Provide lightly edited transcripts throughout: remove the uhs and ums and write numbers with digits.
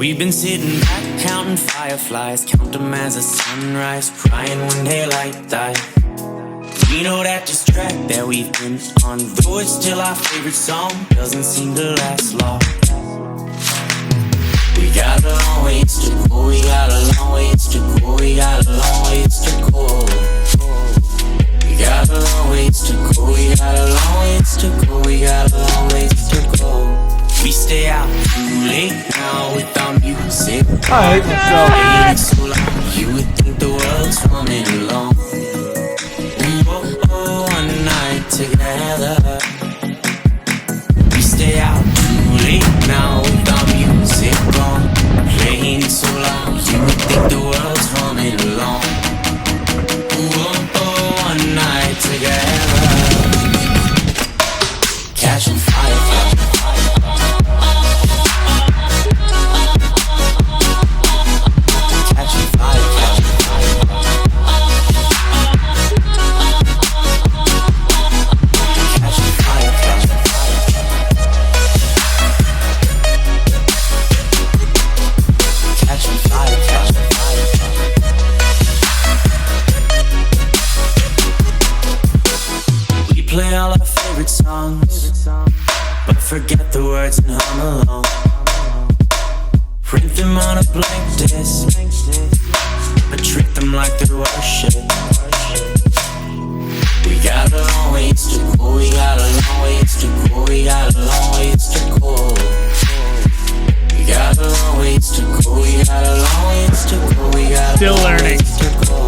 We've been sitting back counting fireflies, count them as a sunrise, crying when daylight dies. We know that this track that we've been on, though it's still our favorite song, doesn't seem to last long. We got a long ways to go, we got a long ways to go, we got a long ways to go. We got a long ways to go, we got a long ways to go, we got a long ways to go. We stay out too late now with our music. I hate myself. So loud, you would think the world's coming along. Oh, one night together. We stay out too late now with our music on, playing so loud, you would think the world's coming along. Oh, one night together. Catching fire. Play all our favorite songs, but forget the words and hum along. Print them on a blank disc, but treat them like they're worship. We got a long ways to go, we got a long ways to go, we got a long ways to go. We got a long ways to go, we got a long ways to go, we got Still learning. To go.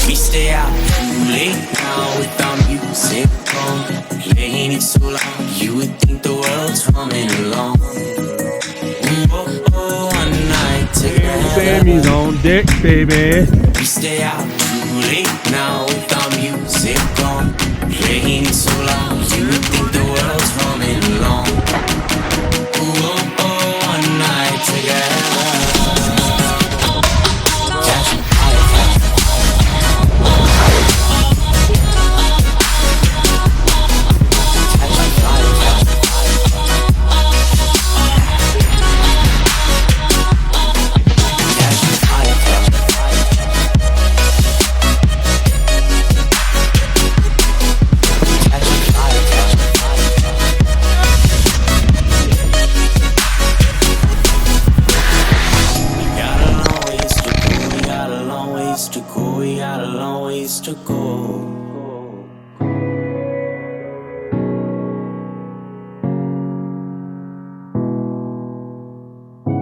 We stay out too late now with our music on, playing it so loud, you would think the world's coming along. Oh, one night together. Sammy's on deck, baby. We stay out too late now with our music on, playing it so loud, you would think the world's coming along. Oh, one night together. To go.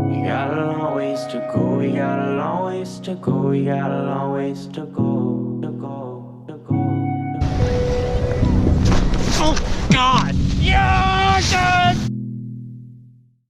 We got a long ways to go, we got a long ways to go, we got a long ways to go.